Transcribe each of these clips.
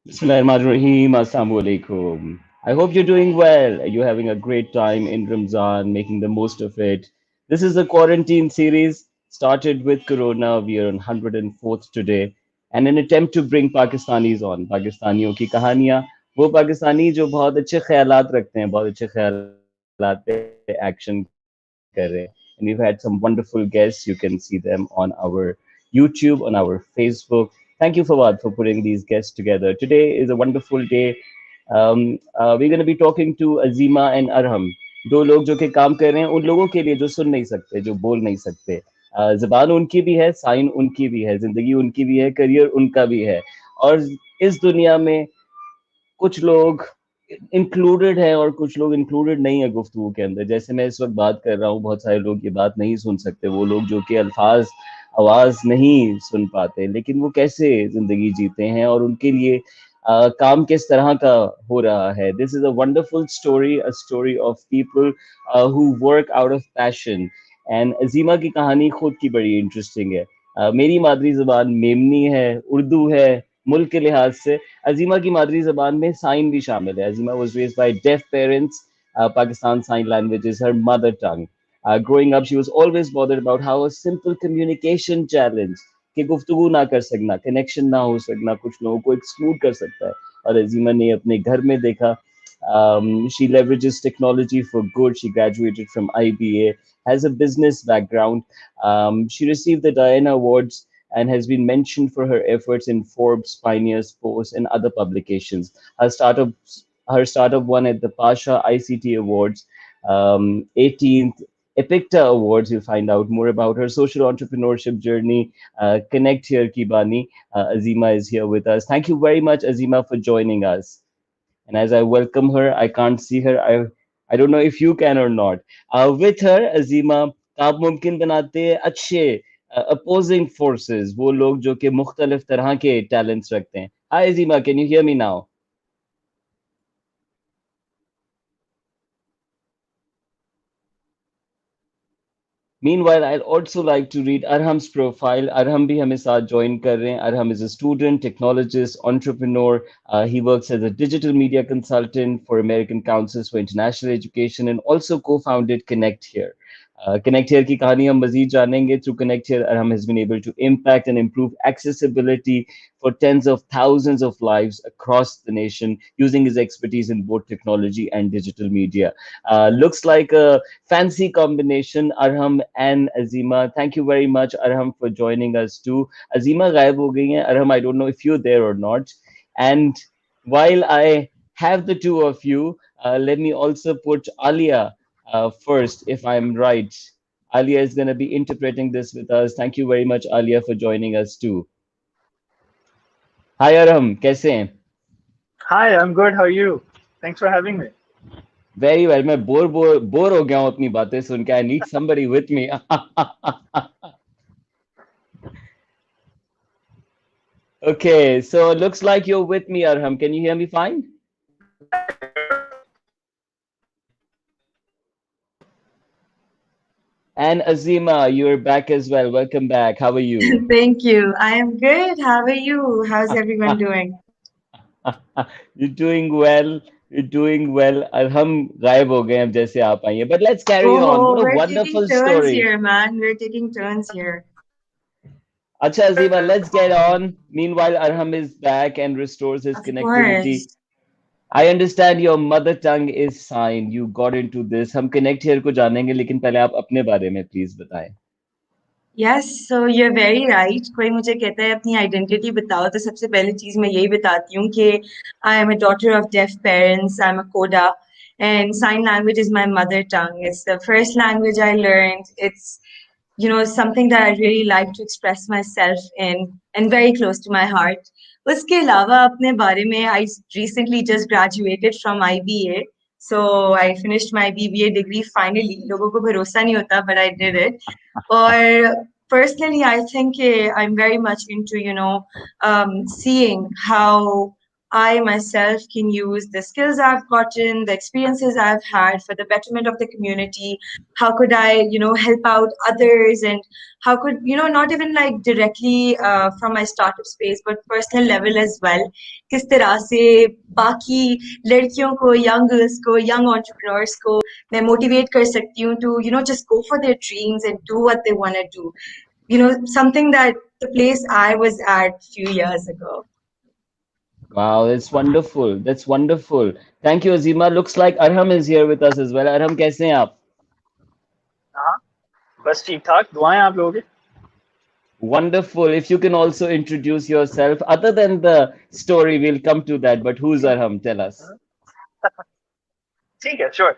Bismillahirrahmanirrahim. Assalamu alaikum. I hope you're doing well. You're having a great time in Ramzan, making the most of it. This is a quarantine series started with Corona. We are on 104th today. And an attempt to bring Pakistanis on. Pakistaniयों की कहानियाँ वो पाकिस्तानी जो बहुत अच्छे ख्यालात रखते हैं, बहुत अच्छे ख्यालात पे एक्शन कर रहे हैं. And we've had some wonderful guests. You can see them on our YouTube, on our Facebook. Thank you, Fawad, for putting these guests together. Today is a wonderful day. We're going to be talking to Azima and Arham, दो लोग जो कि काम कर रहे हैं उन लोगों के लिए जो सुन नहीं सकते, जो बोल नहीं सकते. जबान उनकी भी है, साइन उनकी भी है, जिंदगी उनकी भी है, करियर उनका भी है. और इस दुनिया में कुछ लोग इंक्लूडेड है और कुछ लोग इंक्लूडेड नहीं है गुफ्तगू के अंदर. जैसे मैं इस वक्त बात कर रहा हूँ, बहुत सारे लोग ये बात नहीं सुन सकते. वो लोग जो कि अल्फाज आवाज नहीं सुन पाते, लेकिन वो कैसे जिंदगी जीते हैं और उनके लिए काम किस तरह का हो रहा है. This is a wonderful story, a story of people who work out of passion. And Azima की कहानी खुद की बड़ी इंटरेस्टिंग है. मेरी मादरी जबान मेमनी है, उर्दू है. मुल्क के लिहाज से अजीमा की मादरी जबान में साइन भी शामिल है. Azima was raised by deaf parents. Pakistan Sign Language is her mother tongue. Growing up, she was always bothered about how a simple communication challenge कि गुफ्तगू ना कर सकना, कनेक्शन ना हो सकना, कुछ लोगों को एक्सक्लूड कर सकता है. और अजीमा ने अपने घर में देखा. She leverages technology for good. She graduated from IBA, has a business background. She received the Diana Awards and has been mentioned for her efforts in Forbes, Pioneers, Post, and other publications. Her startup won at the Pasha ICT Awards, 18th Epicta Awards. You'll find out more about her social entrepreneurship journey. Connect here, Kibani. Azima is here with us. Thank you very much, Azima, for joining us. And as I welcome her, I can't see her. I don't know if you can or not. With her, Azima, आप मुमकिन बनाते हैं अच्छे opposing forces, वो लोग जो कि मुख्तलिफ तरह के talents रखते हैं. Hi Azima, can you hear me now? Meanwhile, I'd also like to read Arham's profile. Arham bhi hame saath join kar rahe hain. Arham is a student, technologist, entrepreneur. He works as a digital media consultant for American Councils for International Education and also co-founded ConnectHear. ConnectHear की कहानी हम मजीद जानेंगे. Through ConnectHear, Arham has been able to impact and improve accessibility for tens of thousands of lives across the nation using his expertise in both technology and digital media. Looks like a fancy combination, Arham and Azima. Thank you very much, Arham, for joining us too. Azima गायब हो गई हैं. Arham, I don't know if you're there or not. And while I have the two of you, let me also put Alia first, if I'm right. Alia is going to be interpreting this with us. Thank you very much, Alia, for joining us too. Hi, Arham. कैसे हैं? Hi, I'm good. How are you? Thanks for having me. Very well. मैं bore हो गया हूँ अपनी बातें सुन के. I need somebody with me. Okay, so looks like you're with me, Arham. Can you hear me fine? And Azima, you're back as well. Welcome back. How are you? Thank you. I am good. How are you? How's everyone doing? You're doing well. You're doing well. हम गायब हो गए अब जैसे आप आई हैं. But let's carry on. Oh, What a we're taking wonderful turns story. here, man. We're taking turns here. Acha Azima, let's get on. Meanwhile, Arham is back and restores his Of connectivity. course. I understand your mother tongue is sign. You got into this. हम connect here को जानेंगे, लेकिन पहले आप अपने बारे में please बताएं. Yes, so you're very right. कोई मुझे कहता है अपनी आइडेंटिटी बताओ तो सबसे पहली चीज मैं यही बताती हूँ कि I am a daughter of deaf parents. I'm a coda, and sign language is my mother tongue. It's the first language I learned. It's something that I really like to express myself in and very close to my heart. उसके अलावा अपने बारे में I recently just graduated from IBA. So I finished my BBA degree finally. लोगों को भरोसा नहीं होता, but I did it. Or personally, I think I'm very much into, seeing how I myself can use the skills I've gotten, the experiences I've had for the betterment of the community? How could I, help out others? And how could, not even like directly from my startup space, but personal level as well. किस तरह से बाकी लड़कियों को, young girls को, young entrepreneurs को मैं motivate कर सकती हूँ to, just go for their dreams and do what they want to do. Something that the place I was at few years ago. Wow, that's wonderful. That's wonderful. Thank you, Azima. Looks like Arham is here with us as well. Arham, कैसे हैं आप? हाँ, बस ठीक ठाक, दुआएं आप लोगों की। Wonderful. If you can also introduce yourself, other than the story, we'll come to that. But who's Arham? Tell us. ठीक है, sure.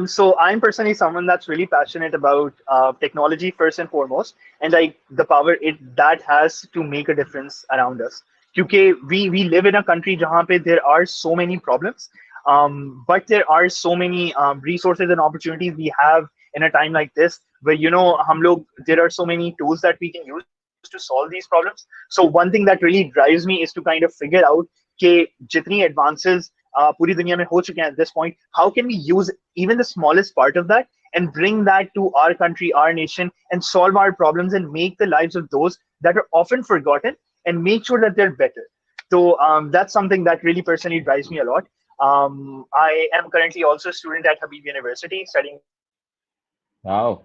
So I'm personally someone that's really passionate about technology first and foremost, and like the power it that has to make a difference around us. क्योंकि we live in a country जहाँ पे there are so many problems, but there are so many resources and opportunities we have in a time like this, where हम लोग there are so many tools that we can use to solve these problems. So one thing that really drives me is to kind of figure out कि जितनी advances पूरी दुनिया में हो चुके हैं at this point, how can we use even the smallest part of that and bring that to our country, our nation, and solve our problems and make the lives of those that are often forgotten and make sure that they're better. So that's something that really personally drives me a lot. I am currently also a student at Habib University studying Wow.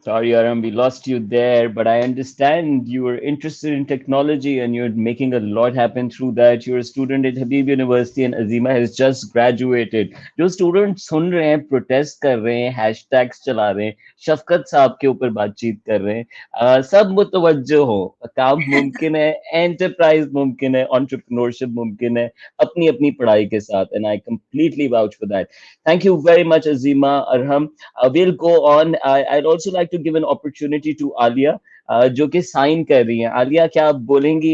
Sorry, Aram, we lost you there, but I understand you were interested in technology and you're making a lot happen through that. You're a student at Habib University and Azima has just graduated. जो student सुन रहे हैं, protest कर रहे हैं, hashtags चला रहे हैं, शफकत साहब के ऊपर बातचीत कर रहे हैं, सब मुतवज्जो हो, काम मुमकिन है, एंटरप्राइज मुमकिन है, entrepreneurship मुमकिन है, अपनी अपनी पढ़ाई के साथ, and I completely vouch for that. Thank you very much, Azima, Arham. We'll go on. I'd also like to give an opportunity to Alia, जो कि साइन कर रही हैं. आलिया, क्या आप बोलेंगी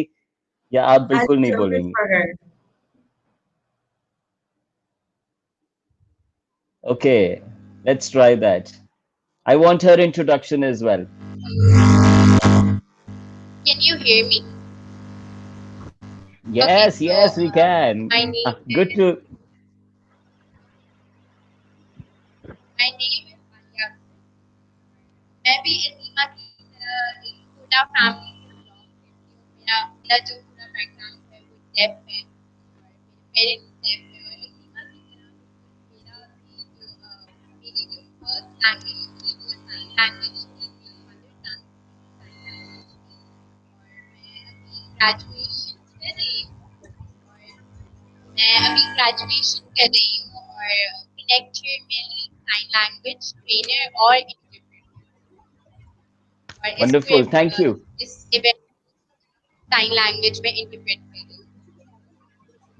या आप I'll बिल्कुल नहीं jump in बोलेंगी? for her. Okay, let's try that. I want her introduction as well. Can you hear me? Okay, Yes, so yes, we can. my name Good is to. my name is Alia. मैं भी अजीमा की तरह एक छोटा family से belong करती हूँ. मेरा मेरा जो पूरा बैकग्राउंड है वो डेफ है और मेरे पेरेंट्स डेफ है और अजीमा की तरह मेरा भी जो मेरी जो फर्स्ट लैंग्वेज थी वो साइन लैंग्वेज थी. मेरी मदर टंग साइन लैंग्वेज थी और मैं अभी ग्रेजुएशन कर रही हूँ और कनेक्ट हियर में साइन लैंग्वेज ट्रेनर और इंटरप्रेटर और Wonderful. Thank you. इस इवेंट साइन लैंग्वेज में इंटरप्रेट कर रही हूँ.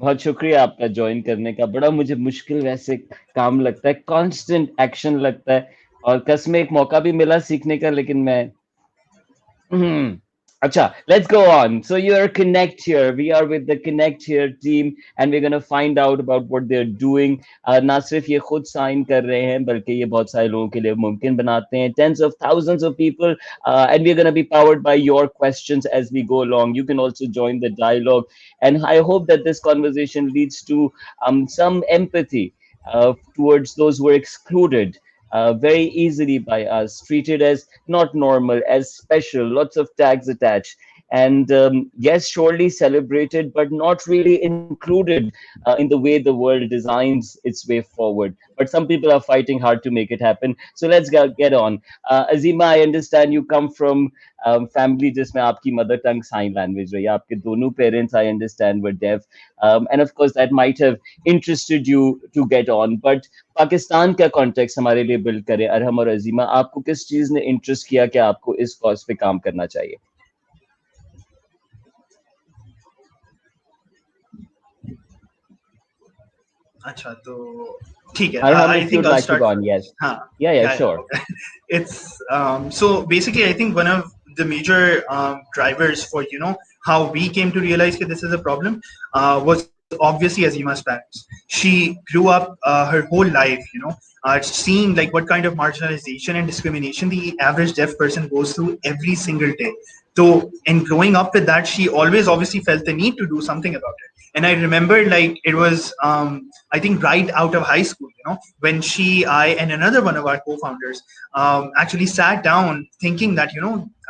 बहुत शुक्रिया आपका ज्वाइन करने का. बड़ा मुझे मुश्किल वैसे काम लगता है, कांस्टेंट एक्शन लगता है और कसमें एक मौका भी मिला सीखने का, लेकिन मैं Acha, let's go on. So you're Connect Here. We are with the Connect Here team and we're going to find out about what they're doing. ना सिर्फ ये खुद साइन कर रहे हैं बल्कि ये बहुत सारे लोगों के लिए मुमकिन बनाते हैं. Tens of thousands of people and we're going to be powered by your questions as we go along. You can also join the dialogue and I hope that this conversation leads to some empathy towards those who are excluded very easily by us, treated as not normal, as special, lots of tags attached. And yes, surely celebrated, but not really included in the way the world designs its way forward. But some people are fighting hard to make it happen. So let's get on. Azima, I understand you come from family जिसमें आपकी mother tongue sign language रही. आपके दोनों parents, I understand, were deaf. And of course, that might have interested you to get on. But Pakistan का context हमारे लिए build करें. अरहम और अजीमा, आपको किस चीज ने इंटरेस्ट किया कि आपको इस कॉज पे काम करना चाहिए? अच्छा तो ठीक है. Arham, I if think you'd I'll like to start go on, first. yes. हाँ, Yeah, sure. It's so basically I think one of the major drivers for how we came to realize that this is a problem was obviously Azima's parents. She grew up her whole life seeing like what kind of marginalization and discrimination the average deaf person goes through every single day. So, in growing up with that, she always obviously felt the need to do something about it. And I remember, like, it was, I think, right out of high school, when she, I, and another one of our co-founders actually sat down thinking that,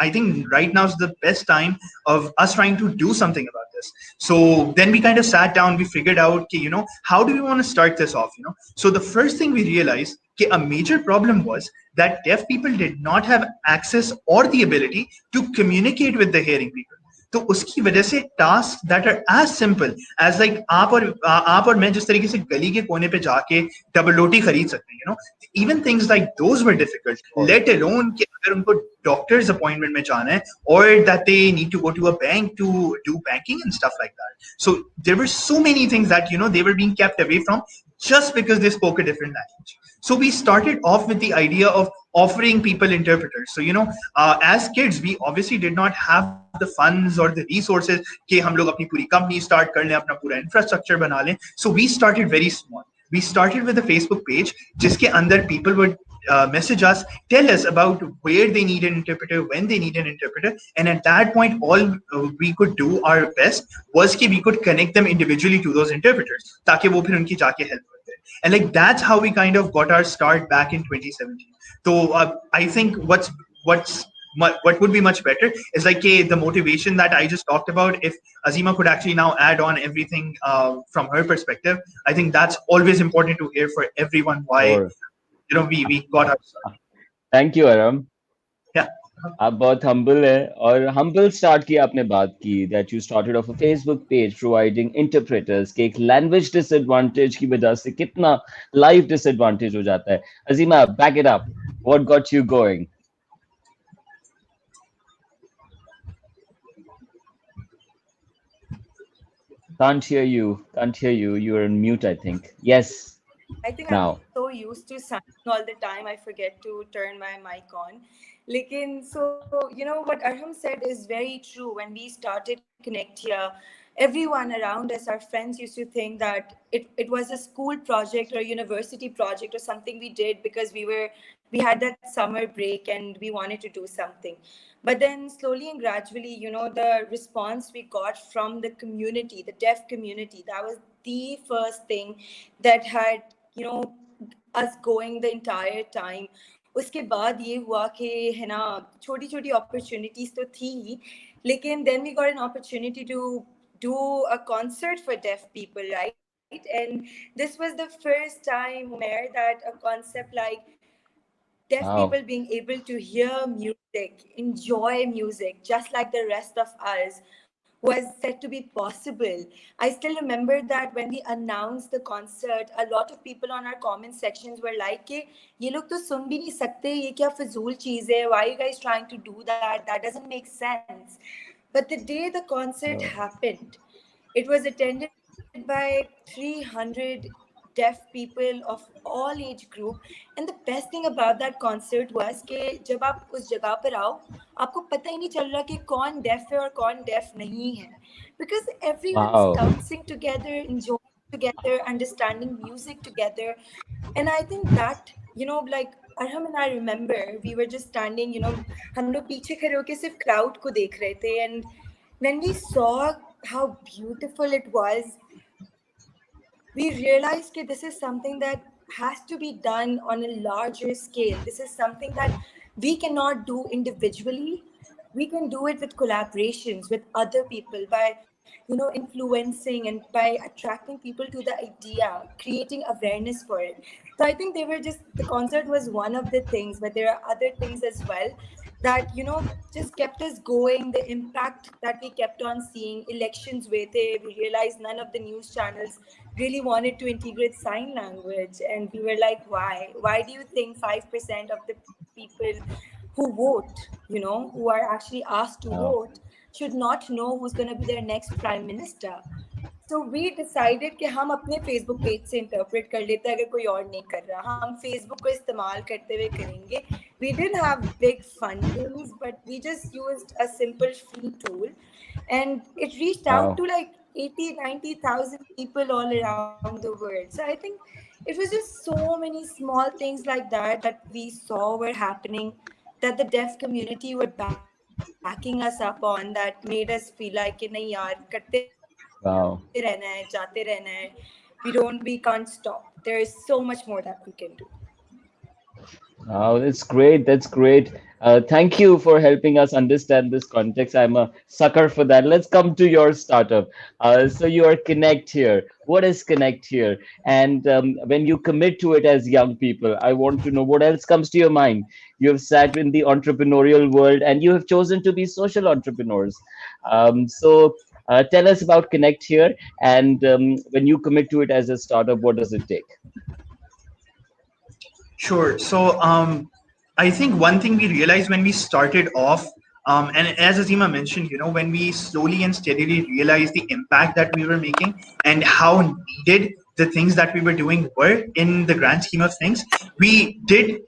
I think right now is the best time of us trying to do something about this. So then we kind of sat down, we figured out, okay, how do we want to start this off? So the first thing we realized, okay, a major problem was that deaf people did not have access or the ability to communicate with the hearing people. तो उसकी वजह से task that are as simple as like आप और मैं जिस तरीके से गली के कोने पे जाके डबल रोटी खरीद सकते हैं, even things like those were difficult, let alone कि अगर उनको डॉक्टर्स अपॉइंटमेंट में जाना है, और that they need to go to a bank to do banking and stuff like that. So there were so many things that they were being kept away from just because they spoke a different language. So we started off with the idea of offering people interpreters. So, as kids, we obviously did not have the funds or the resources कि हम लोग अपनी पूरी company start कर लें, अपना पूरा infrastructure बना लें. So we started very small. We started with a Facebook page जिसके अंदर people would message us, tell us about where they need an interpreter, when they need an interpreter, and at that point, all we could do our best was कि we could connect them individually to those interpreters, ताकि वो फिर उनकी जाके help करते. And like that's how we kind of got our start back in 2017. So I think what would be much better is like the motivation that I just talked about. If Azima could actually now add on everything from her perspective, I think that's always important to hear for everyone. Why Sure. we got our start. Thank you, Arhum. Yeah. आप बहुत humble है, और humble start की आपने बात की, that you started off a Facebook page providing interpreters कि एक language disadvantage की वजह से कितना life disadvantage हो जाता है. Azima, back it up. What got you going? Can't hear you. Can't hear you. You're on mute, I think. Yes, I think I'm now. so used to signing all the time, I forget to turn my mic on. Lekin, so, what Arham said is very true. When we started Connect Here, everyone around us, our friends, used to think that it was a school project or a university project or something we did because we had that summer break and we wanted to do something. But then slowly and gradually, the response we got from the community, the deaf community, that was the first thing that had, us going the entire time. उसके बाद ये हुआ कि है ना, छोटी छोटी opportunities तो थी ही, लेकिन then we got an opportunity to do a concert for deaf people, right? And this was the first time, Umair, that a concept like deaf people Wow. being able to hear music, enjoy music, just like the rest of us, was said to be possible. I still remember that when we announced the concert, a lot of people on our comment sections were like, "Ke, ye log to sun bhi nahi sakte, ye kya fazul cheez hai? Why are you guys trying to do that? That doesn't make sense." But the day the concert Oh, happened, it was attended by 300 deaf people of all age group. And the best thing about that concert was कि जब आप उस जगह पर आओ, आपको पता ही नहीं चल रहा कि कौन deaf है और कौन deaf नहीं है. Because everyone's wow. dancing together, enjoying together, understanding music together. And I think that, like Arham and I remember, we were just standing, हम लोग पीछे खड़े होके सिर्फ crowd को देख रहे थे. And when we saw how beautiful it was, we realized that this is something that has to be done on a larger scale. This is something that we cannot do individually. We can do it with collaborations with other people by, influencing and by attracting people to the idea, creating awareness for it. So I think they were just, the concert was one of the things, but there are other things as well that, just kept us going. The impact that we kept on seeing, elections where we realized none of the news channels really wanted to integrate sign language, and we were like, why do you think 5% of the people who vote, who are actually asked to Wow. vote, should not know who's going to be their next prime minister? So we decided कि हम अपने Facebook page से interpret कर लेते हैं अगर कोई और नहीं कर रहा. हम Facebook को इस्तेमाल करते हुए करेंगे. We didn't have big fundings, but we just used a simple free tool, and it reached out Wow. to like 80-90,000 people all around the world. So I think it was just so many small things like that that we saw were happening, that the deaf community were backing backing us up on, that made us feel like कि नहीं यार करते रहना है, जाते Wow. रहना है. We can't stop. There is so much more that we can do. Oh, that's great. That's great. Thank you for helping us understand this context. I'm a sucker for that. Let's come to your startup. So you are Connect here. What is Connect here? And when you commit to it as young people, I want to know what else comes to your mind. You have sat in the entrepreneurial world and you have chosen to be social entrepreneurs. So tell us about Connect here. And when you commit to it as a startup, what does it take? Sure. So I think one thing we realized when we started off, and as Azima mentioned, when we slowly and steadily realized the impact that we were making and how needed the things that we were doing were in the grand scheme of things, we did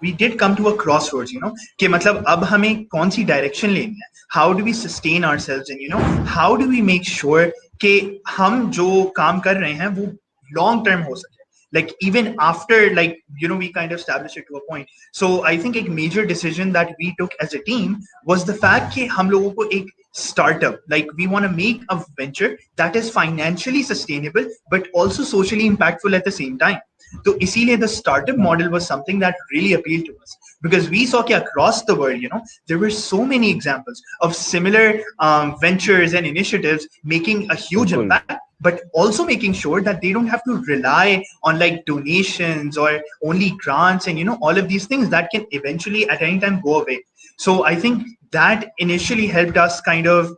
we did come to a crossroads, कि मतलब अब हमें कौन सी direction लेनी है? How do we sustain ourselves, and how do we make sure कि हम जो काम कर रहे हैं वो long term हो सके? Like even after, like we kind of established it to a point. So I think a major decision that we took as a team was the fact that हम लोगों को एक startup, like we want to make a venture that is financially sustainable but also socially impactful at the same time. So इसीलिए the startup model was something that really appealed to us, because we saw that across the world, there were so many examples of similar ventures and initiatives making a huge Bilkul. impact, but also making sure that they don't have to rely on like donations or only grants and all of these things that can eventually at any time go away. So I think that initially helped us kind of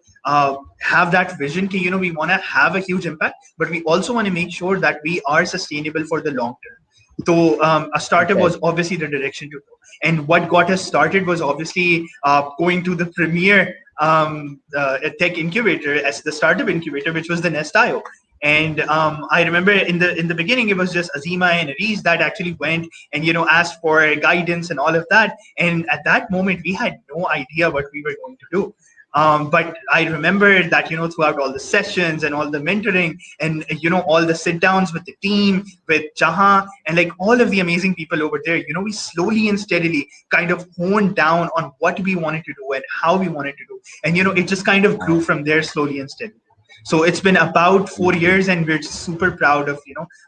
have that vision that we want to have a huge impact, but we also want to make sure that we are sustainable for the long term. So a startup Okay. was obviously the direction to go. And what got us started was obviously going to the premier tech incubator as the startup incubator, which was the Nest.io. And I remember in the beginning, it was just Azima and Aries that actually went and asked for guidance and all of that. And at that moment, we had no idea what we were going to do. But I remember that throughout all the sessions and all the mentoring and all the sit downs with the team, with Jahan and like all of the amazing people over there, we slowly and steadily kind of honed down on what we wanted to do and how we wanted to do, and it just kind of grew Wow. from there slowly and steadily. So it's been about 4 years, and we're just super proud of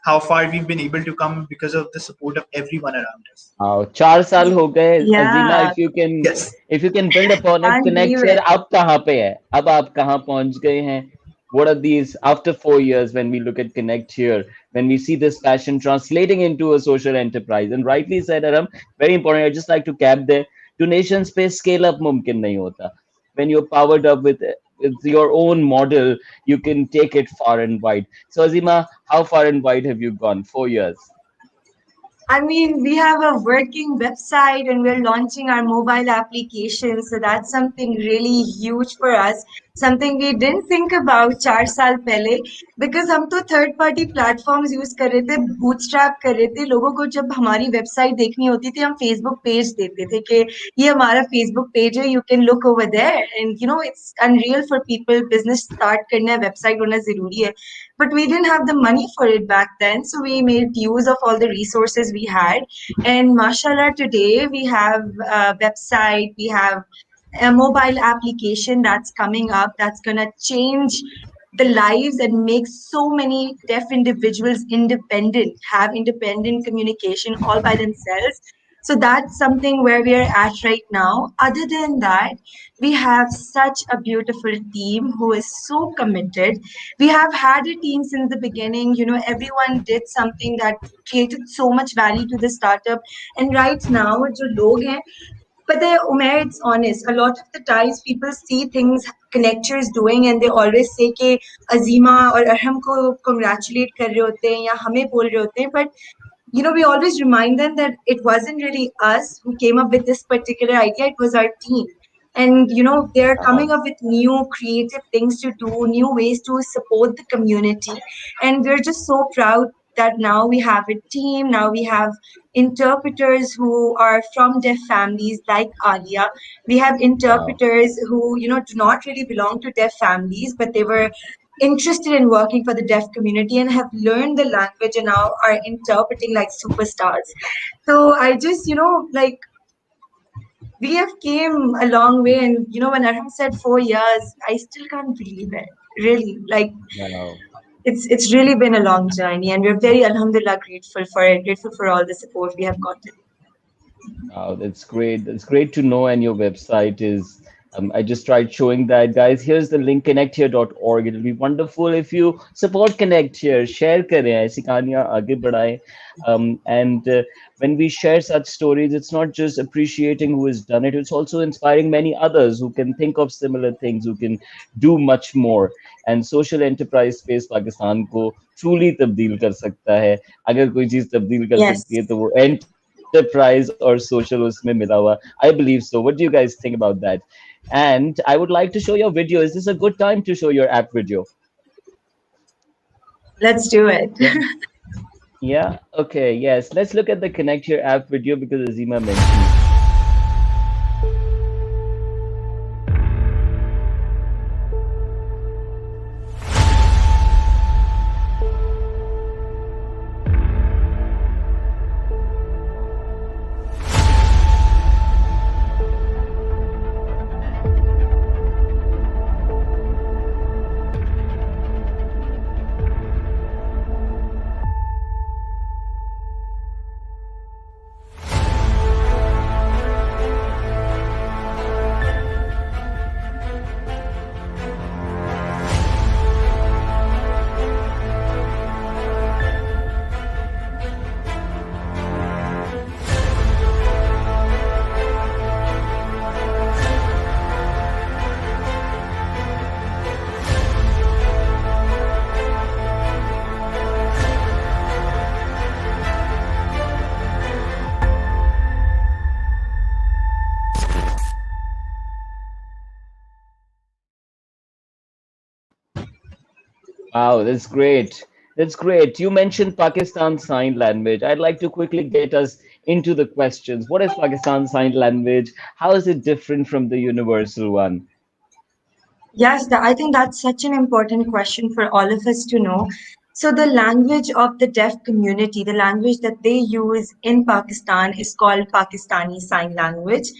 how far we've been able to come because of the support of everyone around us. 4 साल हो गए Azima. Yeah, Yes. If you can build upon it, can't connect believe here. it. अब कहाँ पे है? अब आप कहाँ पहुंच गए हैं? What are these after 4 years when we look at Connect here, when we see this passion translating into a social enterprise? And rightly said, Aram, very important. I just like to cap there. Donations पे scale up मुमकिन नहीं होता. When you're powered up with your own model, you can take it far and wide. So Azima, how far and wide have you gone? 4 years. I mean, we have a working website and we're launching our mobile application. So that's something really huge for us. Something we didn't think about 4 साल पहले, because हम तो third party platforms use कर रहे थे, bootstrap कर रहे थे. लोगों को जब हमारी वेबसाइट देखनी होती थी, हम फेसबुक पेज देते थे कि ये हमारा फेसबुक पेज है, you can look over there. And it's unreal for people. Business start करना है, वेबसाइट होना जरूरी है. But we didn't have the money for it back then, so we made use of all the resources we had. And mashallah, today we have a website, we have a mobile application that's coming up that's gonna change the lives and make so many deaf individuals independent, have independent communication all by themselves. So that's something where we are at right now. Other than that, we have such a beautiful team who is so committed. We have had a team since the beginning. Everyone did something that created so much value to the startup. And right now, जो लोग हैं, but Umair, it's honest. A lot of the times people see things Connecture is doing and they always say कि Azima और Arhum को congratulate कर रहे होते हैं या हमें बोल रहे होते हैं. But we always remind them that it wasn't really us who came up with this particular idea, it was our team. And, they're coming up with new creative things to do, new ways to support the community. And we're just so proud that now we have a team, now we have interpreters who are from deaf families like Alia. We have Wow. interpreters who, do not really belong to deaf families, but they were interested in working for the deaf community and have learned the language and now are interpreting like superstars. So I just, like We have came a long way, and when Arham said 4 years, I still can't believe it. Really, like Wow. it's really been a long journey, and we're very alhamdulillah grateful for it, grateful for all the support we have gotten. Wow, that's great. That's great to know. And your website is, I just tried showing that, guys. Here's the link, connecthere.org. It'll be wonderful if you support Connect Here, share करें ऐसी कहानियां आगे बढ़ाएं. And when we share such stories, it's not just appreciating who has done it, it's also inspiring many others who can think of similar things, who can do much more. And social enterprise space Pakistan को truly तब्दील कर सकता है. अगर कोई चीज तब्दील कर सकती है Yes. तो वो enterprise or social उसमें मिला हुआ. I believe so. What do you guys think about that? And I would like to show your video. Is this a good time to show your app video? Let's do it. Yeah. Yeah. Okay. Yes. Let's look at the Connect Your app video because Azima mentioned. Wow, that's great. That's great. You mentioned Pakistan Sign Language. I'd like to quickly get us into the questions. What is Pakistan Sign Language? How is it different from the universal one? Yes, I think that's such an important question for all of us to know. So, the language of the deaf community, the language that they use in Pakistan is called Pakistani Sign Language.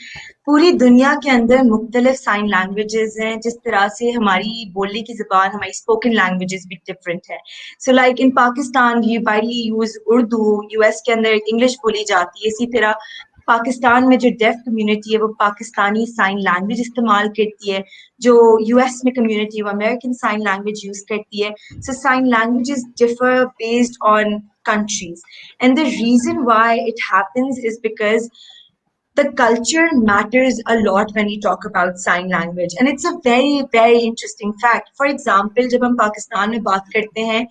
पूरी दुनिया के अंदर मुख्तलिफ sign languages हैं जिस तरह से हमारी बोलने की ज़बान हमारी स्पोकन लैंग्वेजेस भी डिफरेंट है so like in Pakistan we widely use Urdu US के अंदर इंग्लिश बोली जाती है इसी तरह पाकिस्तान में जो डेफ कम्युनिटी है वो पाकिस्तानी साइन लैंग्वेज इस्तेमाल करती है जो यूएस में कम्युनिटी वो अमेरिकन साइन लैंग्वेज यूज करती है so sine languages differ based on countries and the reason why it happens is because the culture matters a lot when we talk about sign language and it's a very very interesting fact for example जब हम पाकिस्तान में बात करते हैं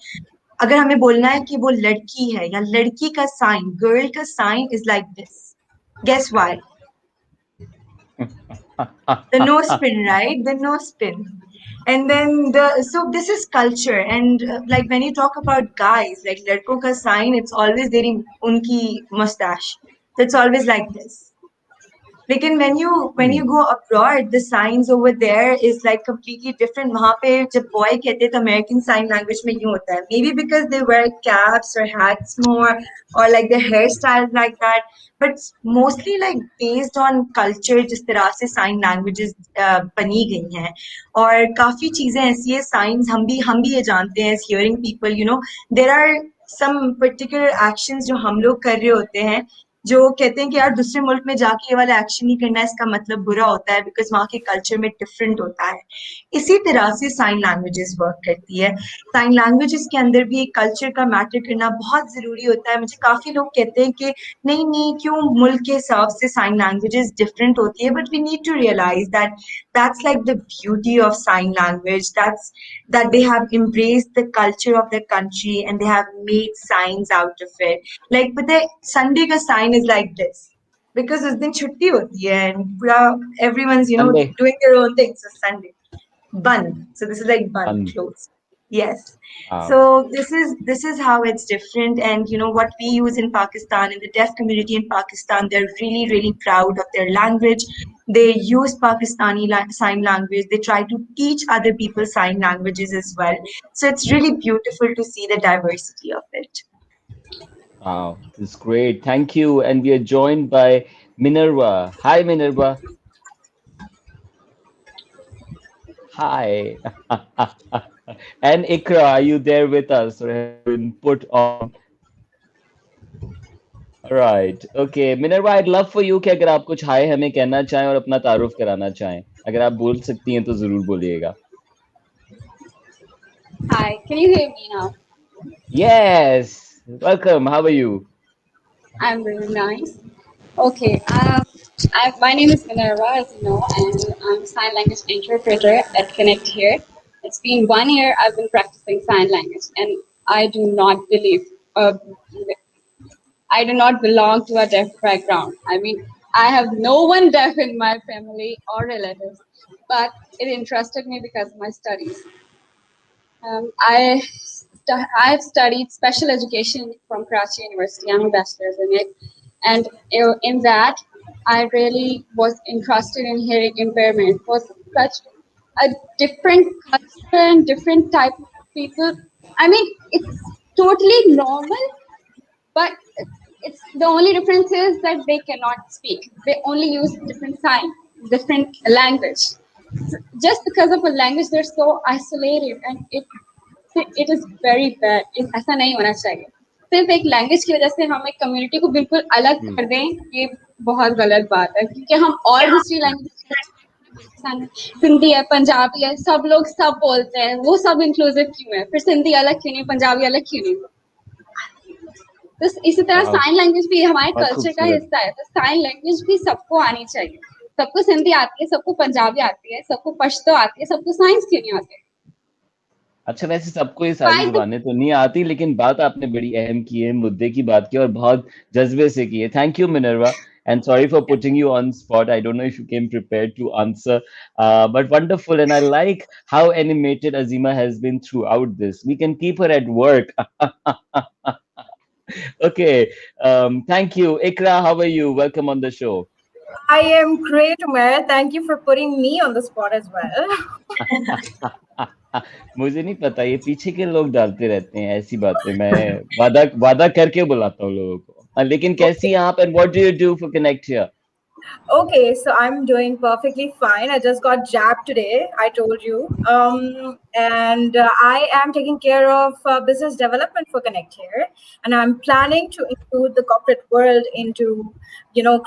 अगर हमें बोलना है कि वो लड़की है या लड़की का साइन गर्ल का sign is like this guess why the no spin right the no spin and then so this is culture and like when you talk about guys like ladko ka sign it's always there in unki mustache so it's always like this लेकिन when you go abroad the signs over there is like completely different वहां पे जब boy कहते हैं तो American sign language में यूं होता है maybe because they wear caps or hats more or like their hairstyle like that but mostly like based on culture जिस तरह से sign languages बनी गई हैं और काफी चीजें ऐसी है signs हम भी ये जानते हैं as hearing people you know there are some particular actions जो हम लोग कर रहे होते हैं जो कहते हैं कि यार दूसरे मुल्क में जाके ये वाला एक्शन नहीं करना इसका मतलब बुरा होता है बिकॉज वहाँ के कल्चर में डिफरेंट होता है इसी तरह से साइन लैंग्वेजेस वर्क करती है साइन लैंग्वेजेस के अंदर भी कल्चर का मैटर करना बहुत जरूरी होता है मुझे काफी लोग कहते हैं कि नहीं नहीं क्यों मुल्क के हिसाब से साइन लैंग्वेजेस डिफरेंट होती है but we need to realise that that's like the beauty of sign language that's that they have embraced the culture of their country and they have made signs out of it like but the Sunday ka sign is like this because उस दिन छुट्टी होती है and पूरा everyone's you know Sunday. doing their own thing so Sunday bun so this is like bun Fun. clothes yes so Wow. this is how it's different and you know what we use in Pakistan in the deaf community in Pakistan they're really really proud of their language they use Pakistani sign language they try to teach other people sign languages as well so it's really beautiful to see the diversity of it. Wow, this is great. Thank you. And we are joined by Minerva. Hi, Minerva. Hi. And Ikra, are you there with us or have you been put on? Right. Okay. Minerva, I'd love for you कि अगर आप कुछ हाय हमें कहना चाहें और अपना तारुफ कराना चाहें, अगर आप बोल सकती हैं तो जरूर बोलिएगा. Hi, can you hear me now? Yes. Welcome. How are you? I'm really nice. Okay, my name is Minerva, as you know, and I'm a sign language interpreter at ConnectHear. It's been 1 year I've been practicing sign language, and I do not believe, uh, I do not belong to a deaf background. I mean, I have no one deaf in my family or relatives, but it interested me because of my studies. I've studied special education from Karachi University. I'm a bachelor's in it, and in that, I really was interested in hearing impairment. It was such a different culture and different type of people. I mean, it's totally normal, but it's the only difference is that they cannot speak. They only use different sign, different language. Just because of a language, they're so isolated, and it is very bad. ऐसा नहीं होना चाहिए. सिर्फ एक language की वजह से हम एक कम्युनिटी को बिल्कुल अलग Hmm. कर दें, ये बहुत गलत बात है, क्योंकि हम और दूसरी लैंग्वेज, पाकिस्तान में सिंधी है, पंजाबी है, सब लोग सब बोलते हैं, वो सब इंक्लूसिव क्यों है? फिर सिंधी अलग क्यों नहीं, पंजाबी अलग क्यों नहीं? तो इसी तरह Wow. साइन लैंग्वेज भी हमारे बहुत कल्चर का खूबसूरत. हिस्सा है, तो साइन लैंग्वेज भी सबको आनी चाहिए. सबको सिंधी आती है, सबको पंजाबी आती है, सबको पश्तो आती है, सबको साइंस क्यों नहीं आती? अच्छा वैसे सबको ये सारी Why the जुबानें तो नहीं आती लेकिन बात आपने बड़ी अहम की है मुद्दे की बात की और बहुत जज्बे से की है thank you Minerva and sorry for putting you on spot. I don't know if you came prepared to answer, but wonderful. And I like how animated Azima has been throughout this. We can keep her at work. Okay. Thank you. Ikra, how are you? Welcome on the show. I am great, Umair. Thank you for putting me on the spot as well. मुझे नहीं पता ये पीछे के लोग डालते रहते हैं ऐसी बातें मैं वादा वादा करके बुलाता हूँ लोगों को लेकिन कैसी हैं आप and what do you do for Connect here? Okay, so I'm doing perfectly fine. I just got jabbed today, I told you. And I am taking care of business development for Connect here. And I'm planning to include the corporate world into,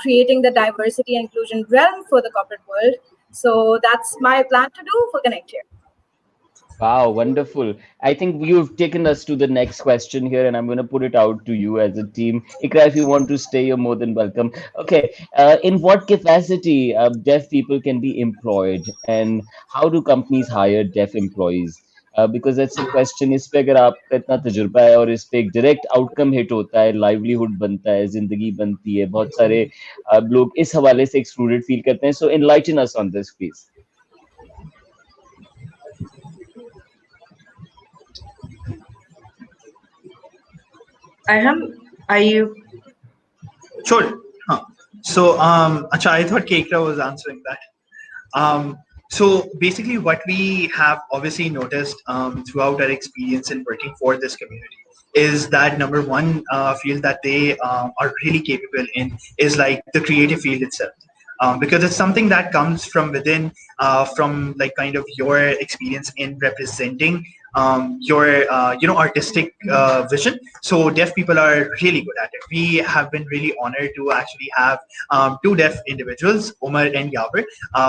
creating the diversity and inclusion realm for the corporate world. So that's my plan to do for Connect here. Wow, wonderful. I think you've taken us to the next question here, and I'm going to put it out to you as a team. Ikra, if you want to stay, you're more than welcome. Okay, in what capacity deaf people can be employed, and how do companies hire deaf employees? Because that's a question. इस पे अगर आपका इतना तजुर्बा है और इस पे एक डायरेक्ट आउटकम हिट होता है, लाइवलीहुड बनता है, जिंदगी बनती है, बहुत सारे लोग इस हवाले से एक्सक्लूडेड फील करते हैं. So enlighten us on this, please. Arham, are you? Sure. Huh. So, acha, I thought Kekra was answering that. So basically, what we have obviously noticed throughout our experience in working for this community is that number one field that they are really capable in is like the creative field itself. Because it's something that comes from within, from like kind of your experience in representing your artistic vision. So deaf people are really good at it. We have been really honored to actually have two deaf individuals, Omar and Yaver,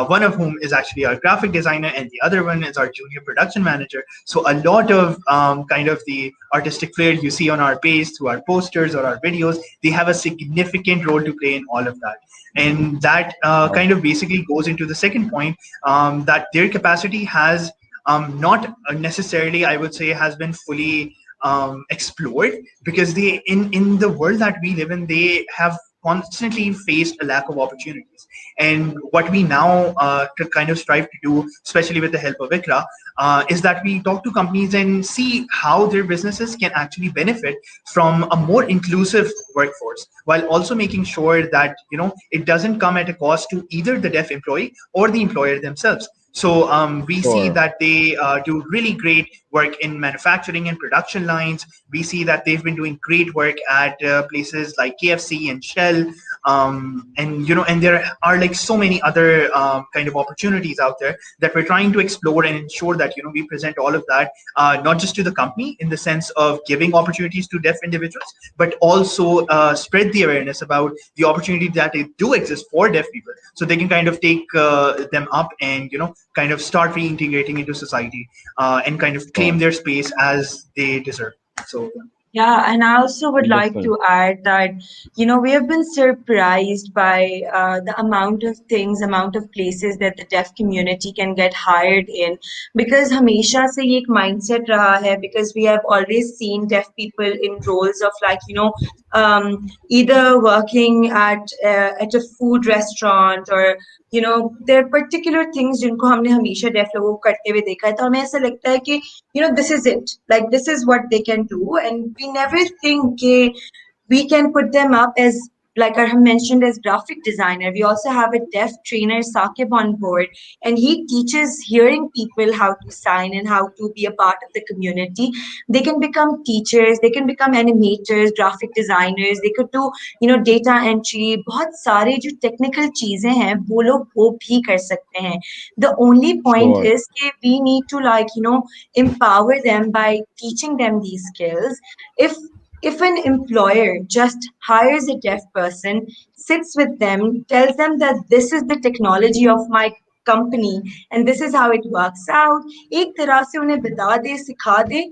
one of whom is actually our graphic designer and the other one is our junior production manager. So a lot of kind of the artistic flair you see on our page through our posters or our videos, they have a significant role to play in all of that. And that kind of basically goes into the second point, that their capacity has not necessarily, I would say, has been fully explored, because they in the world that we live in, they have constantly faced a lack of opportunities. And what we now to kind of strive to do, especially with the help of Ikra, is that we talk to companies and see how their businesses can actually benefit from a more inclusive workforce, while also making sure that it doesn't come at a cost to either the deaf employee or the employer themselves. So we see Sure. that they do really great work in manufacturing and production lines. We see that they've been doing great work at places like KFC and Shell. And and there are like so many other kind of opportunities out there that we're trying to explore and ensure that we present all of that, not just to the company in the sense of giving opportunities to deaf individuals, but also spread the awareness about the opportunity that it do exist for deaf people, so they can kind of take them up and kind of start reintegrating into society, and kind of claim Sure. their space as they deserve. So Yeah, and I also would like Wonderful. to add that, we have been surprised by the amount of things, amount of places that the deaf community can get hired in. Because हमेशा से ये एक mindset रहा है, because we have always seen deaf people in roles of like, either working at a food restaurant, or there are particular things जिनको हमने हमेशा deaf लोगों को करते हुए देखा है, तो हमें ऐसा लगता है कि this is it. Like, this is what they can do. And we never think we can put them up as, like I have mentioned, as graphic designer. We also have a deaf trainer, Sakib, on board, and he teaches hearing people how to sign and how to be a part of the community. They can become teachers, they can become animators, graphic designers, they could do, data entry. बहुत सारे जो technical चीजें हैं, वो लोग वो भी कर सकते हैं. The only point Sure. is that we need to, like, empower them by teaching them these skills. If an employer just hires a deaf person, sits with them, tells them that this is the technology of my company and this is how it works out, एक तरह से उन्हें बता दे, सिखा दे,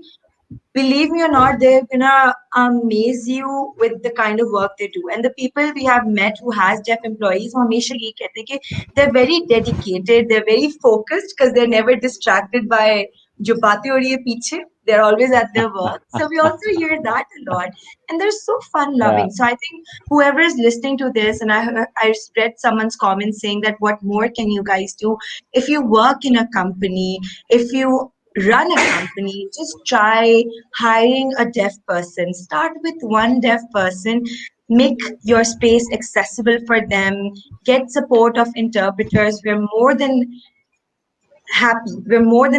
believe me or not, they're gonna amaze you with the kind of work they do. And the people we have met who has deaf employees, वो हमेशा ये कहते हैं कि they're very dedicated, they're very focused because they're never distracted by जो बातें हो रही है पीछे. They're always at their work. So we also hear that a lot. And they're so fun Yeah. loving. So I think whoever is listening to this, and I read someone's comment saying that what more can you guys do? If you work in a company, if you run a company, just try hiring a deaf person. Start with one deaf person, make your space accessible for them, get support of interpreters. We're more than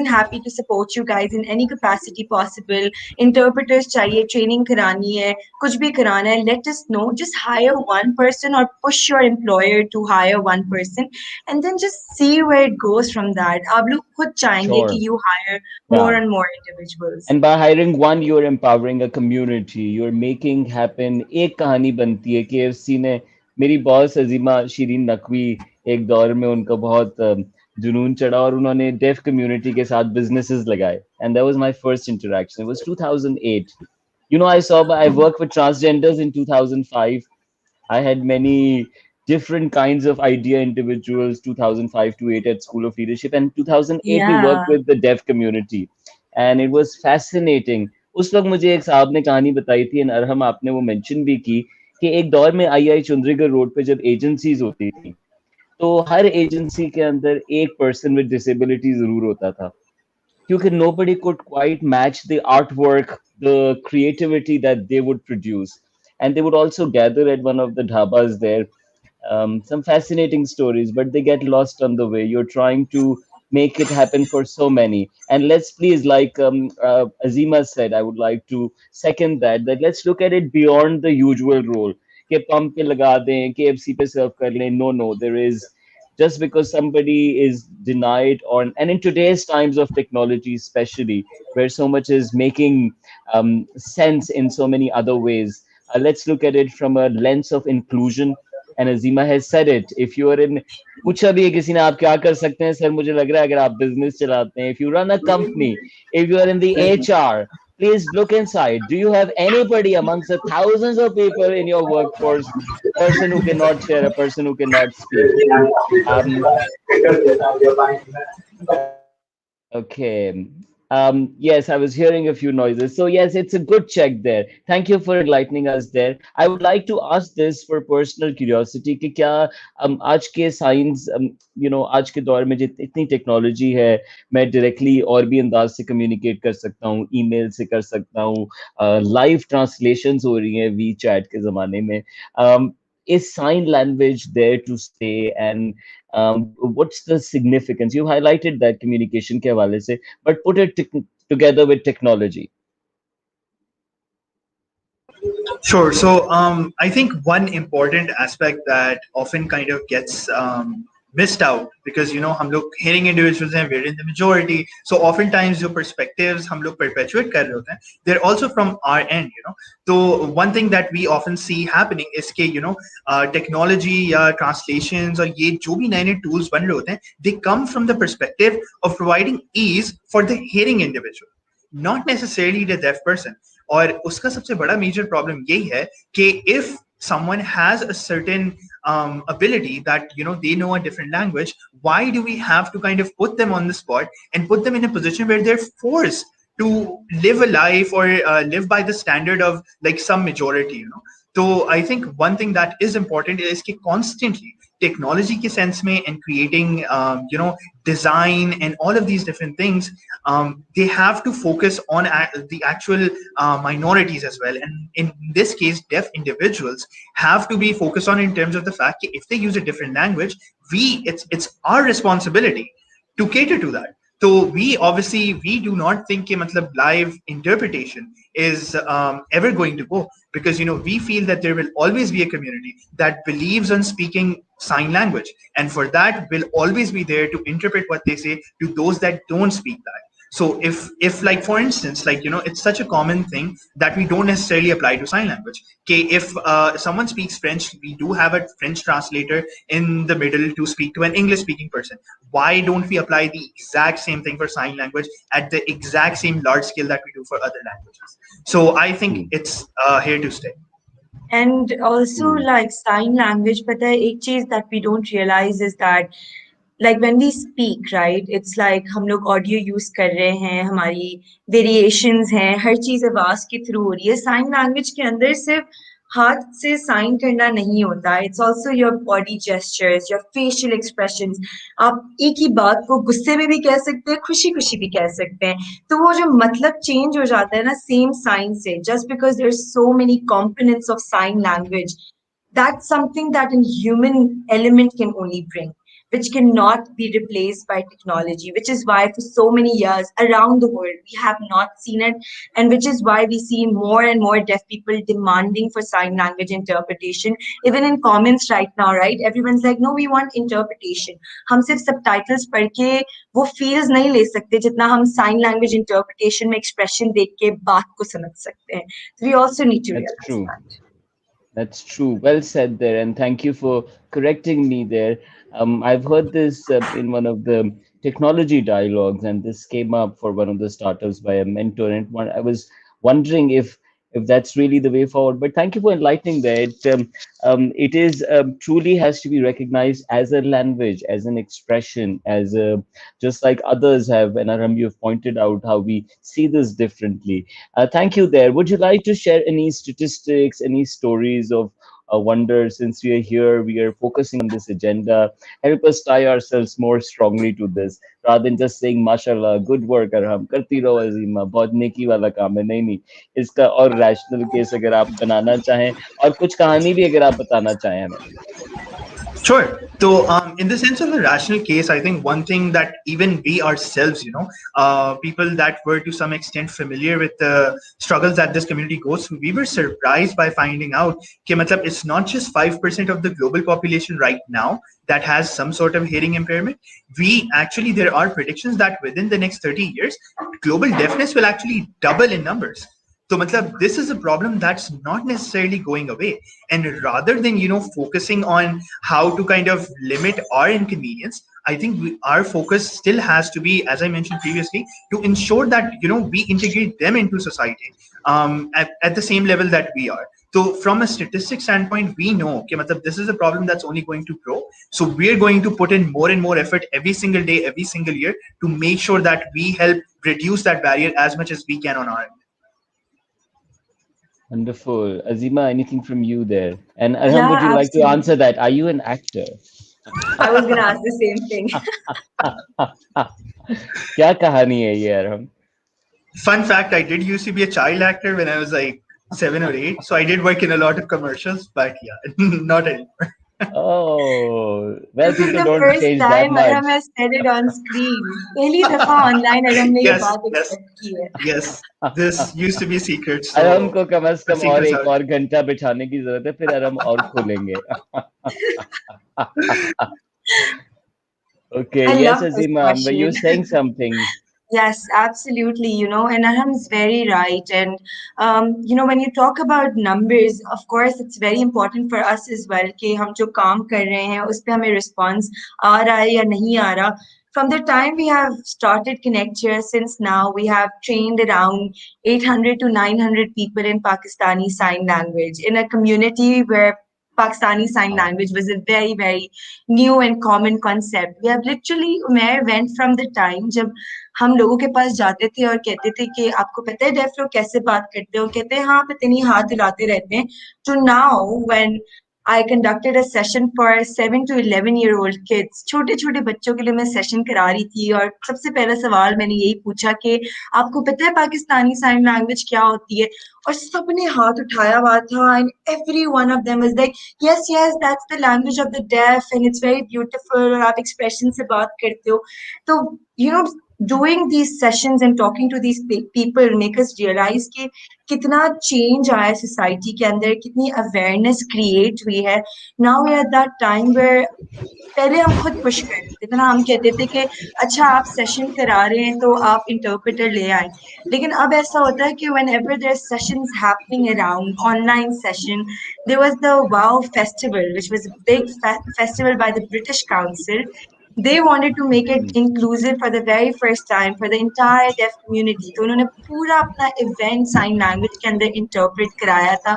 happy to support you guys in any capacity possible. Interpreters चाहिए, training करानी है, कुछ भी कराना है, let us know. Just hire one person or push your employer to hire one person, and then just see where it goes from that. आप लोग खुद चाहेंगे Sure. कि you hire more Yeah. and more individuals. And by hiring one, you're empowering a community. You're making happen. एक कहानी बनती है. KFC ने मेरी बॉस अजीमा शीरीन नकवी, एक दौर में उनका बहुत जुनून चढ़ा और उन्होंने डेफ कम्युनिटी के साथ businesses लगाए. And that was my first interaction. It was 2008. I worked with transgenders in 2005. I had many different kinds of idea individuals, 2005 to 8 at School of Leadership. And 2008, we worked Yeah. with the deaf community. And it was fascinating. उस वक्त मुझे एक साहब ने कहानी बताई थी, and Arham आपने वो मेंशन भी की, कि एक दौर में आई चुंद्रीगढ़ रोड पे जब एजेंसीज होती थी, तो हर एजेंसी के अंदर एक पर्सन विद डिसेबिलिटी जरूर होता था, क्योंकि nobody could quite match the artwork, the creativity that they would produce. And they would also gather at one of the dhabas there. Some fascinating stories, but they get lost on the way. You're trying to make it happen for so many. And let's please, like Azima said, I would like to second that, that let's look at it beyond the usual role. कि pump पे लगा दें, KFC पे serve कर लें. No, no, there is, just because somebody is denied on, and in today's times of technology especially, where so much is making sense in so many other ways, let's look at it from a lens of inclusion. And Azima has said it, if you are in, पूछा भी है किसी ने आप क्या कर सकते हैं सर, मुझे लग रहा है अगर आप बिजनेस चलाते हैं, if you run a company, if you are in the HR, please look inside. Do you have anybody amongst the thousands of people in your workforce, person who cannot share, a person who cannot speak? um, Okay. Yes, I was hearing a few noises. So yes, it's a good check there. Thank you for enlightening us there. I would like to ask this for personal curiosity कि क्या आज के science आज के दौर में इतनी technology है, मैं डायरेक्टली और भी अंदाज से कम्युनिकेट कर सकता हूँ, ईमेल से कर सकता हूँ, लाइव ट्रांसलेशंस हो रही हैं वी चैट के ज़माने में. Is sign language there to stay, and what's the significance? You highlighted that communication के हवाले से, but put it together with technology. Sure. So I think one important aspect that often kind of gets missed out because हम लोग hearing individuals हैं, we're in the majority. So oftentimes जो perspectives हम लोग perpetuate कर रहे होते हैं, they're also from our end. So one thing that we often see happening is कि technology या translations और ये जो भी नए tools बन रहे होते हैं, they come from the perspective of providing ease for the hearing individual, not necessarily the deaf person. और उसका सबसे बड़ा मेजर प्रॉब्लम यही है कि if someone has a certain ability that they know a different language, why do we have to kind of put them on the spot and put them in a position where they're forced to live a life or live by the standard of like some majority. So I think one thing that is important is कि constantly technology के sense में and creating design and all of these different things, they have to focus on the actual minorities as well. And in this case, deaf individuals have to be focused on in terms of the fact that if they use a different language, it's our responsibility to cater to that. So we do not think कि मतलब live interpretation is ever going to go, because we feel that there will always be a community that believes on speaking sign language, and for that will always be there to interpret what they say to those that don't speak that. So if like for instance, like it's such a common thing that we don't necessarily apply to sign language. Okay, if someone speaks French, we do have a French translator in the middle to speak to an English speaking person. Why don't we apply the exact same thing for sign language at the exact same large scale that we do for other languages? So I think it's here to stay. And also, like sign language, but the एक चीज that we don't realize is that like when we speak, right, it's like हम लोग audio use कर रहे हैं, हमारी variations हैं, हर चीज आवाज के through हो रही है. Sign language के अंदर सिर्फ हाथ से साइन करना नहीं होता. It's also your body gestures, your facial expressions. आप एक ही बात को गुस्से में भी कह सकते हैं, खुशी खुशी भी कह सकते हैं. तो वो जो मतलब चेंज हो जाता है ना सेम साइन से, just because there's so many components of sign language, that's something that a human element can only bring, which cannot be replaced by technology, which is why for so many years around the world, we have not seen it. And which is why we see more and more deaf people demanding for sign language interpretation. Even in comments right now, right? Everyone's like, no, we want interpretation. हम सिर्फ subtitles पढ़ के वो feels नहीं ले सकते जितना हम sign language interpretation में expression देख के बात को समझ सकते हैं. So we also need to That's realize true. that. That's true. Well said there, and thank you for correcting me there. I've heard this in one of the technology dialogues, and this came up for one of the startups by a mentor. And I was wondering if that's really the way forward. But thank you for enlightening that. It is truly has to be recognized as a language, as an expression, as a just like others have. And Arhum, you've pointed out how we see this differently. Thank you there. Would you like to share any statistics, any stories of wonder? Since we are here, we are focusing on this agenda. Help us tie ourselves more strongly to this rather than just saying, "Mashallah, good work, Arham. करती रहो अजीमा, बहुत नेकी वाला काम है." नहीं, इसका और रैशनल केस अगर आप बनाना चाहें और कुछ कहानी भी अगर आप बताना चाहें हमें. Sure. So, in the sense of a rational case, I think one thing that even we ourselves, people that were to some extent familiar with the struggles that this community goes through, we were surprised by finding out that it's not just 5% of the global population right now that has some sort of hearing impairment. There are predictions that within the next 30 years, global deafness will actually double in numbers. So, this is a problem that's not necessarily going away. And rather than, focusing on how to kind of limit our inconvenience, I think our focus still has to be, as I mentioned previously, to ensure that, we integrate them into society at the same level that we are. So from a statistics standpoint, we know that this is a problem that's only going to grow. So we're going to put in more and more effort every single day, every single year to make sure that we help reduce that barrier as much as we can on our end. Wonderful. Azima, anything from you there? And Arham, Yeah, would you like to absolutely. answer that? Are you an actor? I was gonna ask the same thing. क्या कहानी है ये Arham? Fun fact, I did used to be a child actor when I was like 7 or 8. So I did work in a lot of commercials, but yeah, not anymore. Oh, well, This is people the don't first change that time much. Arham has said it on screen. पहली दफा online Arham ने ये Yes, बात yes, accept की है. yes. This used to be secret, अरम so को कम से the कम और secret's एक out. और घंटा बिठाने की जरूरत है, फिर अरम और खोलेंगे. Okay, I yes, love this Azima, were you question. saying something? Yes, absolutely. And Arham is very right. And, when you talk about numbers, of course, it's very important for us as well कि हम जो काम कर रहे हैं, उस पे हमें response आ रहा है या नहीं आ रहा. From the time we have started ConnectHear since now, we have trained around 800 to 900 people in Pakistani Sign Language in a community where Pakistani Sign Wow. Language was a very, very new and common concept. We have literally, Umair, went from the time जब हम लोगों के पास जाते थे और कहते थे कि आपको पता है डेफ लोग कैसे बात करते हो कहते हैं हाँ पता नहीं हाथ हिलाते रहते हैं to now when I conducted a session for 7 to 11-year-old kids छोटे छोटे बच्चों के लिए मैं सेशन करा रही थी और सबसे पहला सवाल मैंने यही पूछा कि आपको पता है पाकिस्तानी साइन लैंग्वेज क्या होती है और सबने हाथ उठाया हुआ था and every one of them was like yes that's the language of the deaf and it's very beautiful और आप expression से बात करते हो तो doing these sessions and talking to these people make us realize कि कितना change आया society के अंदर कितनी awareness create हुई है now we're at that time where पहले हम खुद पुश करते थे ना हम कहते थे कि अच्छा आप सेशन करा रहे हैं तो आप इंटरप्रेटर ले आए लेकिन अब ऐसा होता है कि whenever there's sessions happening around online session there was the wow festival which was a big festival by the British Council they wanted to make it inclusive for the very first time for the entire deaf community तो उन्होंने पूरा अपना event sign language के अंदर interpret कराया था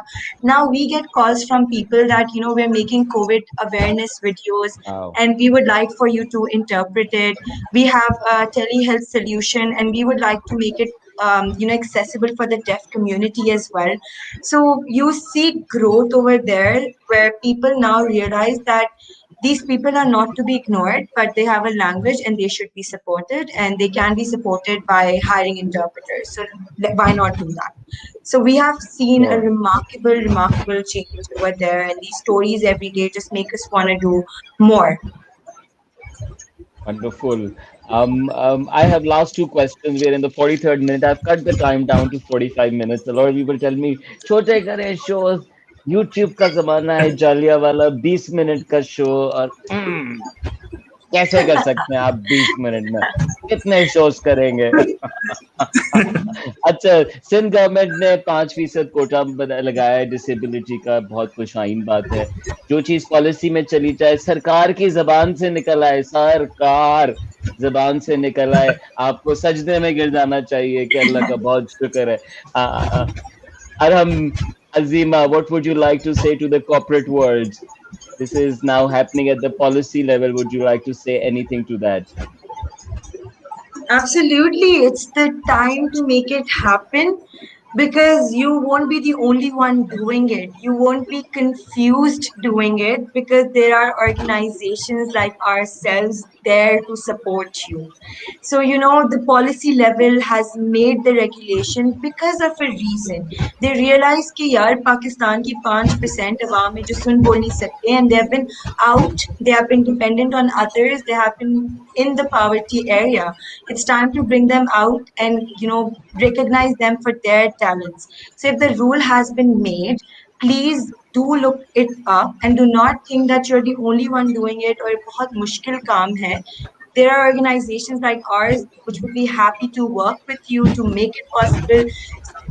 now we get calls from people that we're making COVID awareness videos Wow. and we would like for you to interpret it. We have a telehealth solution and we would like to make it accessible for the deaf community as well. So you see growth over there where people now realize that these people are not to be ignored, but they have a language and they should be supported and they can be supported by hiring interpreters. So why not do that? So we have seen a Sure. remarkable change over there, and these stories every day just make us want to do more. Wonderful. I have last two questions. We're in the 43rd minute. I've cut the time down to 45 minutes. A lot of people tell me, छोटे करे shows, YouTube का जमाना है, जालिया वाला 20 minute का show और कैसे कर सकते हैं आप 20 मिनट में कितने शोज करेंगे अच्छा सिंध गवर्नमेंट ने 5% कोटा लगाया है डिसेबिलिटी का बहुत खुशाइन बात है जो चीज पॉलिसी में चली जाए सरकार की जबान से निकल आए सरकार जबान से निकल आए आपको सजदे में गिर जाना चाहिए कि अल्लाह का बहुत शुक्र है Arham Azima, what would you like to say to the corporate world? This is now happening at the policy level. Would you like to say anything to that? Absolutely, it's the time to make it happen because you won't be the only one doing it. You won't be confused doing it because there are organizations like ourselves there to support you. So, the policy level has made the regulation because of a reason. They realize कि यार पाकिस्तान की 5% अवाम है जो सुन बोल नहीं सकते and they have been out, they have been dependent on others, they have been in the poverty area. It's time to bring them out and recognize them for their talents. So if the rule has been made, please do look it up and do not think that you're the only one doing it or बहुत मुश्किल काम है. There are organizations like ours which would be happy to work with you to make it possible.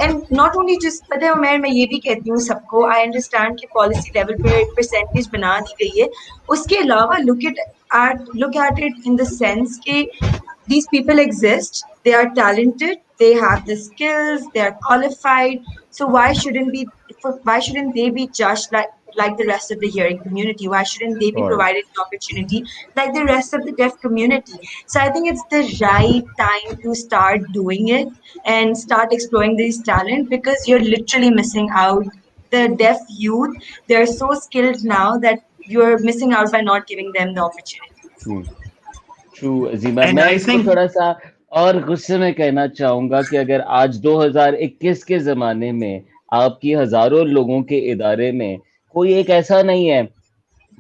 And not only just पता है मैं ये भी कहती हूँ सबको I understand कि policy level पे percentage बना दी गई है उसके अलावा look at it in the sense कि these people exist, they are talented, they have the skills, they are qualified. So why shouldn't they be judged like the rest of the hearing community? Why shouldn't they be Sure. provided an opportunity like the rest of the deaf community? So I think it's the right time to start doing it and start exploring this talent because you're literally missing out. The deaf youth, they're so skilled now that you're missing out by not giving them the opportunity. True. True, Azima. And मैं I इसको think थोड़ा सा और गुस्से में कहना चाहूंगा कि अगर आज 2021 के जमाने में आपकी हजारों लोगों के इदारे में कोई एक ऐसा नहीं है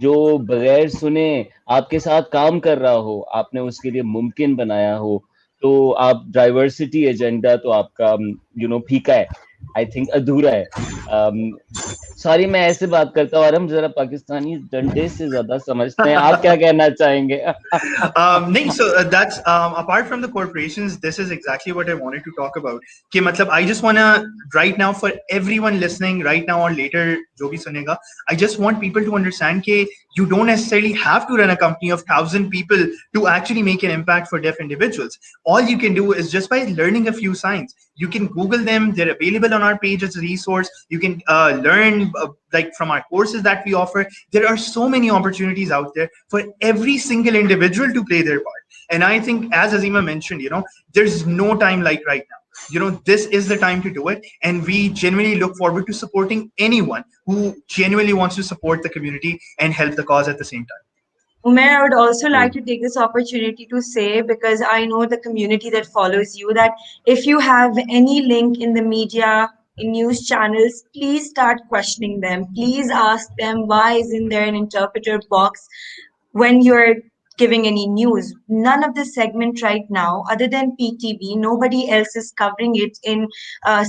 जो बगैर सुने आपके साथ काम कर रहा हो, आपने उसके लिए मुमकिन बनाया हो, तो आप डाइवर्सिटी एजेंडा तो आपका फीका है, आई थिंक अधूरा है। सॉरी मैं ऐसे बात करता हूँ, और हम जरा पाकिस्तानी डंडे से ज्यादा समझते हैं, आप क्या कहना चाहेंगे? नहीं, so that's apart from the corporations, this is exactly what I wanted to talk about. कि मतलब I just wanna right now for everyone listening right now or later जो भी सुनेगा, I just want people to understand कि you don't necessarily have to run a company of 1,000 people to actually make an impact for deaf individuals. All you can do is just by learning a few signs. You can Google them; they're available on our page as a resource. You can learn like from our courses that we offer. There are so many opportunities out there for every single individual to play their part. And I think, as Azima mentioned, there's no time like right now. This is the time to do it. And we genuinely look forward to supporting anyone who genuinely wants to support the community and help the cause at the same time. Umair, I would also like True. to take this opportunity to say, because I know the community that follows you, that if you have any link in the media, in news channels, please start questioning them. Please ask them why isn't there an interpreter box when you're giving any news. None of the segment right now, other than PTV, nobody else is covering it in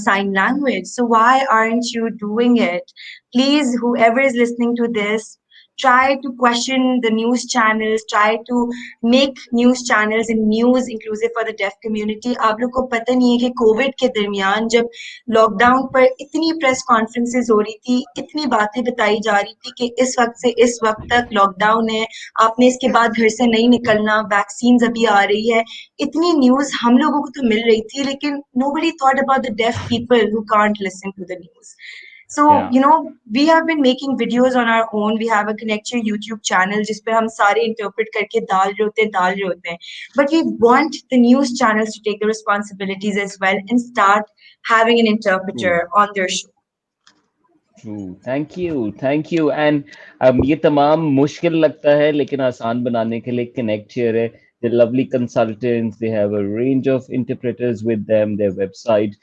sign language. So why aren't you doing it? Please, whoever is listening to this, try to question the news channels, try to make news channels and news inclusive for the deaf community. आप लोग को पता नहीं है कि Covid के दरमियान जब लॉकडाउन पर इतनी प्रेस कॉन्फ्रेंसेस हो रही थी, इतनी बातें बताई जा रही थी कि इस वक्त से इस वक्त तक लॉकडाउन है, आपने इसके बाद घर से नहीं निकलना, वैक्सीन अभी आ रही है, इतनी न्यूज हम लोगों को तो मिल रही थी, लेकिन nobody thought about the deaf people who can't listen to the news. So, Yeah. we have been making videos on our own. We have a ConnectHear YouTube channel जिस पे हम सारे interpret करके डाल रहे होते हैं. But we want the news channels to take the responsibilities as well and start having an interpreter True. on their show. True. Thank you. And ये तमाम मुश्किल लगता है, लेकिन आसान बनाने के लिए कनेक्ट हियर है. The lovely consultants, they have a range of interpreters with them. Their website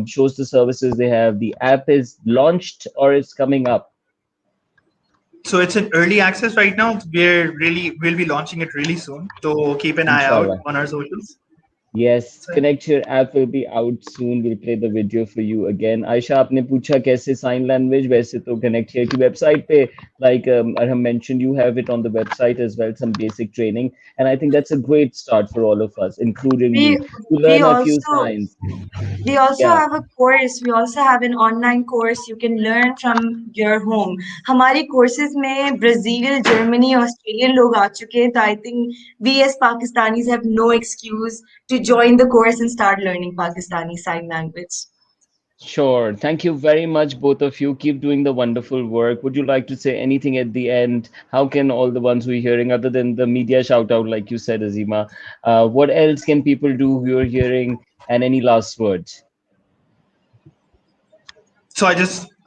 shows the services they have. The app is launched or it's coming up. So it's in early access right now. We'll be launching it really soon. So keep an eye out Inshallah. on our socials. Yes, So, Connect Your app will be out soon. We'll play the video for you again. Aisha, आपने पूछा कैसे sign language? वैसे तो Connect Here की website पे, like Arham mentioned, you have it on the website as well, some basic training, and I think that's a great start for all of us, including We me, to we learn a few also signs. We also Yeah, have a course. We also have an online course you can learn from your home. हमारे courses में Brazil, Germany, Australian लोग आ चुके हैं. So I think we as Pakistanis have no excuse to join the course and start learning Pakistani sign language. sure. Thank you very much, both of you. Keep doing the wonderful work. Would you like to say anything at the end? How can all the ones who are hearing, other than the media shout out, like you said, Azima, what else can people do who are hearing? And any last words? so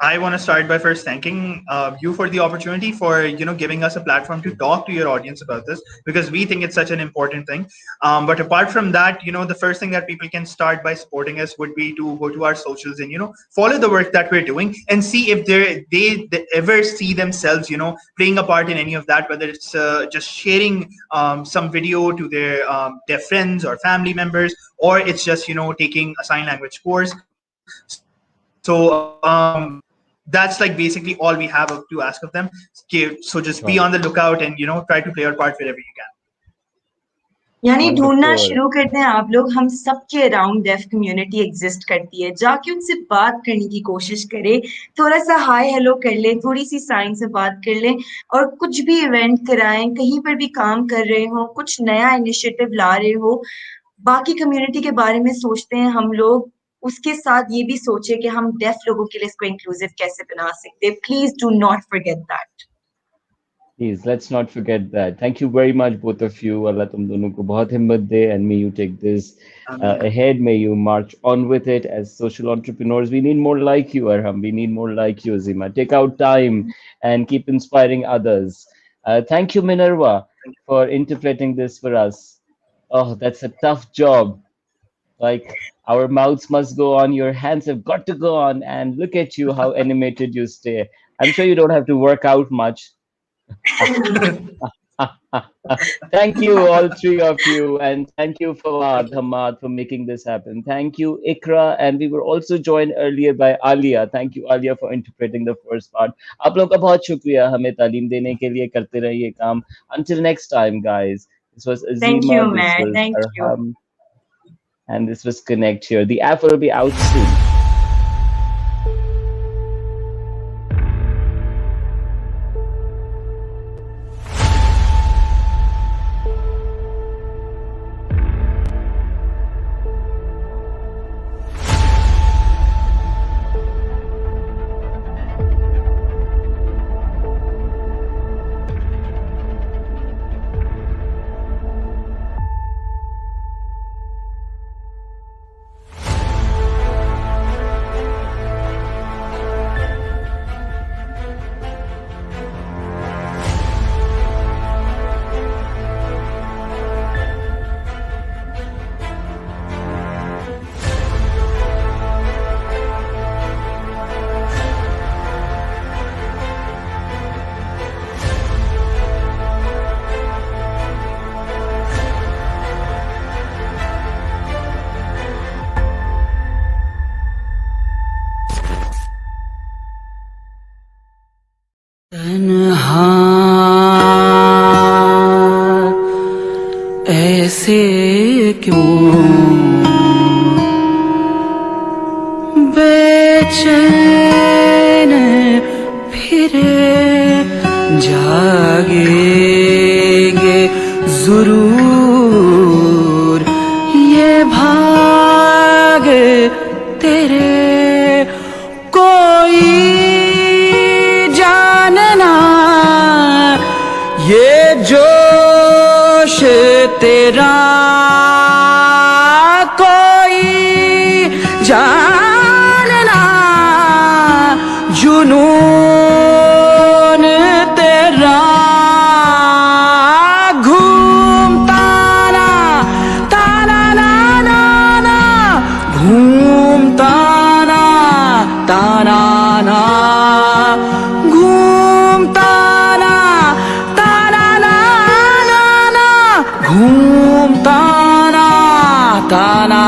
I want to start by first thanking you for the opportunity for giving us a platform to talk to your audience about this, because we think it's such an important thing. But apart from that, the first thing that people can start by supporting us would be to go to our socials and follow the work that we're doing and see if they ever see themselves playing a part in any of that, whether it's just sharing some video to their deaf friends or family members, or it's just taking a sign language course. So that's like basically all we have to ask of them. Okay, so just be on the Sure. lookout and try to play your part wherever you can. यानी ढूंढना Wonderful. शुरू करते हैं आप लोग. हम सबके around def community exist करती है. जाके उनसे बात करने की कोशिश करें, थोड़ा सा हाय हेलो कर लें, थोड़ी सी साइन से बात कर लें, और कुछ भी इवेंट कराएं, कहीं पर भी काम कर रहे हो, कुछ नया इनिशिएटिव ला रहे हो, बाकी कम्युनिटी के बारे में सोचते हैं हम लोग, उसके साथ ये भी सोचे कि हम डेफ लोगों के लिए इसको इंक्लूसिव कैसे बना सकते हैं. Please do not forget that. Please, let's not forget that. Thank you very much, both of you. Allah tum dono ko bahut himmat de, and may you take this ahead. May you march on with it as social entrepreneurs. We need more like you, Arham. We need more like you, Zima. Take out time and keep inspiring others. Thank you, Minerva, for interpreting this for us. Oh, that's a tough job. Like, our mouths must go on, your hands have got to go on, and look at you, how animated you stay. I'm sure you don't have to work out much. Thank you, all three of you, and thank you, Fawad, Hamad, for making this happen. Thank you, Ikra, and we were also joined earlier by Alia. Thank you, Alia, for interpreting the first part. आप लोगों का बहुत शुक्रिया हमें तालीम देने के लिए करते रहिए काम. Until next time, guys. This was Thank Azima, you, this Mayor. was Thank you. Arham, and this was Connect here. The app will be out soon. तन्हा ऐसे क्यों बेचैन फिरे जागेंगे जरूर ये भाग तेरे कोई जानना ये जोश तेरा कोई जानना जुनून तेरा घूमता ना ताना ना ना ना घूमता ना ताना ना घूमता ना ताना ना ना ना घूमता ना ताना